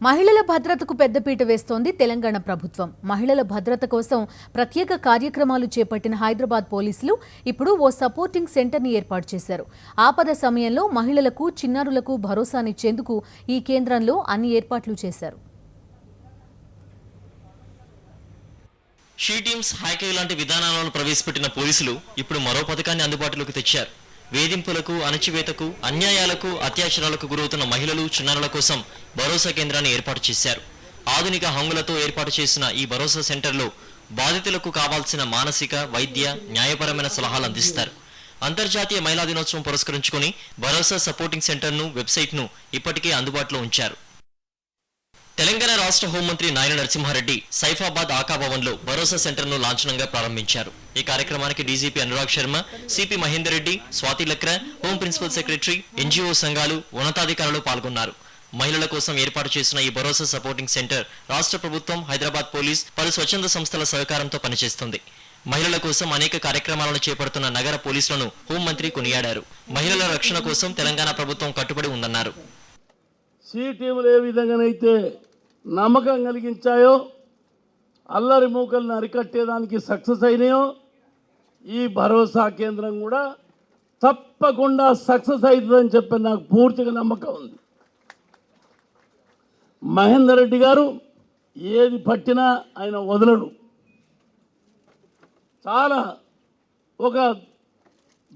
మహిళల భద్రతకు పెద్దపీట వేస్తోంది తెలంగాణ ప్రభుత్వం. మహిళల భద్రత కోసం ప్రత్యేక కార్యక్రమాలు చేపట్టిన హైదరాబాద్ పోలీసులు ఇప్పుడు ఓ సపోర్టింగ్ సెంటర్ని ఏర్పాటు చేశారు. ఆపద సమయంలో మహిళలకు, చిన్నారులకు భరోసానిచ్చేందుకు ఈ కేంద్రంలో అన్ని ఏర్పాట్లు చేశారు. షీ టీమ్స్, హ్యాకింగ్ లాంటి విధానాలను ప్రవేశపెట్టిన పోలీసులు ఇప్పుడు మరో పథకాన్ని అందుబాటులోకి తెచ్చారు. వేధింపులకు, అణచివేతకు, అన్యాయాలకు, అత్యాచారాలకు గురవుతున్న మహిళలు, చిన్నారుల కోసం భరోసా కేంద్రాన్ని ఏర్పాటు చేశారు. ఆధునిక హంగులతో ఏర్పాటు చేసిన ఈ భరోసా సెంటర్లో బాధితులకు కావాల్సిన మానసిక, వైద్య, న్యాయపరమైన సలహాలు అందిస్తారు. అంతర్జాతీయ మహిళా దినోత్సవం పురస్కరించుకుని భరోసా సపోర్టింగ్ సెంటర్ను, వెబ్సైట్ను ఇప్పటికే అందుబాటులో ఉంచారు. తెలంగాణ రాష్ట్ర హోంమంత్రి నాయన నరసింహారెడ్డి సైఫాబాద్ ఆకాభవన్లో భరోసా సెంటర్ను లాంఛనంగా ప్రారంభించారు. ఈ కార్యక్రమానికి DGP Anurag Sharma, CP Mahender Reddy, Swathi Lakra, home principal secretary, NGO సంఘాలు, ఉన్నతాధికారులు పాల్గొన్నారు. మహిళల కోసం ఏర్పాటు చేసిన ఈ భరోసా సపోర్టింగ్ సెంటర్ రాష్ట్ర ప్రభుత్వం, హైదరాబాద్ పోలీస్, పలు స్వచ్ఛంద సంస్థల సహకారంతో పనిచేస్తుంది. మహిళల కోసం అనేక కార్యక్రమాలను చేపడుతున్న నగర పోలీసులను హోంమంత్రి కొనియాడారు. మహిళల రక్షణ కోసం తెలంగాణ ప్రభుత్వం కట్టుబడి ఉందన్నారు. సీ టీములు ఏ విధంగానైతే నమ్మకం కలిగించాయో, అల్లరి మూకలను అరికట్టేదానికి సక్సెస్ అయినాయో, ఈ భరోసా కేంద్రం కూడా తప్పకుండా సక్సెస్ అవుతుందని చెప్పి నాకు పూర్తిగా నమ్మకం ఉంది. మహేందర్ రెడ్డి గారు ఏది పట్టినా ఆయన వదలడు. చాలా ఒక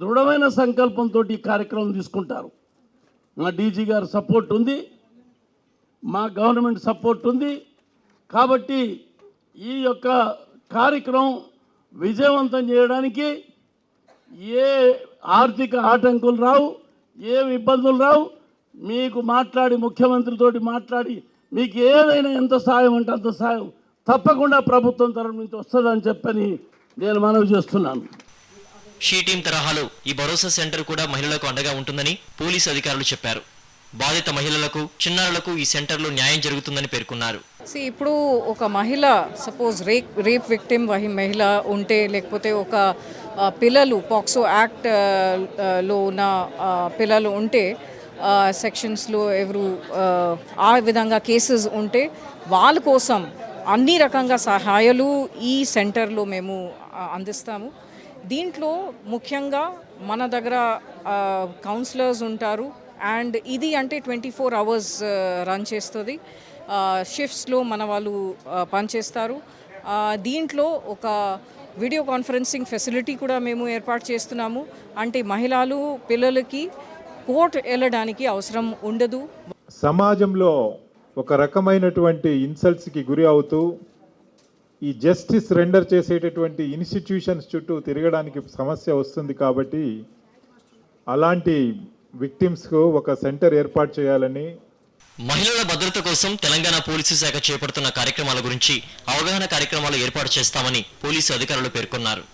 దృఢమైన సంకల్పంతో ఈ కార్యక్రమం తీసుకుంటారు. మా డీజీ గారు సపోర్ట్ ఉంది, మా గవర్నమెంట్ సపోర్ట్ ఉంది. కాబట్టి ఈ యొక్క కార్యక్రమం విజయవంతం చేయడానికి ఏ ఆర్థిక ఆటంకులు రావు, ఏ ఇబ్బందులు రావు. మీకు మాట్లాడి, ముఖ్యమంత్రితోటి మాట్లాడి, మీకు ఏదైనా ఎంత సాయం అంటే అంత సాయం తప్పకుండా ప్రభుత్వం తరఫు నుంచి వస్తుందని చెప్పని నేను మనవి చేస్తున్నాను. షీ టీమ్ తరహాలో ఈ భరోసా సెంటర్ కూడా మహిళలకు అండగా ఉంటుందని పోలీసు అధికారులు చెప్పారు. బాధిత మహిళలకు, చిన్నారులకు ఈ సెంటర్లో న్యాయం జరుగుతుందని పేర్కొన్నారు. ఇప్పుడు ఒక మహిళ సపోజ్ రేప్ విక్టిమ్ మహిళ ఉంటే, లేకపోతే ఒక పిల్లలు పాక్సో యాక్ట్ లో ఉన్న పిల్లలు ఉంటే, సెక్షన్స్లో ఎవరు ఆ విధంగా కేసెస్ ఉంటే వాళ్ళ కోసం అన్ని రకంగా సహాయాలు ఈ సెంటర్లో మేము అందిస్తాము. దీంట్లో ముఖ్యంగా మన దగ్గర కౌన్సిలర్స్ ఉంటారు. అండ్ ఇది అంటే 24 hours రన్ చేస్తుంది. షిఫ్ట్స్లో మన వాళ్ళు పనిచేస్తారు. దీంట్లో ఒక వీడియో కాన్ఫరెన్సింగ్ ఫెసిలిటీ కూడా మేము ఏర్పాటు చేస్తున్నాము. అంటే మహిళలు, పిల్లలకి కోర్టు వెళ్ళడానికి అవసరం ఉండదు. సమాజంలో ఒక రకమైనటువంటి ఇన్సల్ట్స్కి గురి అవుతూ ఈ జస్టిస్ రెండర్ చేసేటటువంటి ఇన్స్టిట్యూషన్స్ చుట్టూ తిరగడానికి సమస్య వస్తుంది. కాబట్టి అలాంటి విక్టిమ్స్కు ఒక సెంటర్ ఏర్పాటు చేయాలని, మహిళల భద్రత కోసం తెలంగాణ పోలీసు శాఖ చేపడుతున్న కార్యక్రమాల గురించి అవగాహన కార్యక్రమాలు ఏర్పాటు చేస్తామని పోలీసు అధికారులు పేర్కొన్నారు.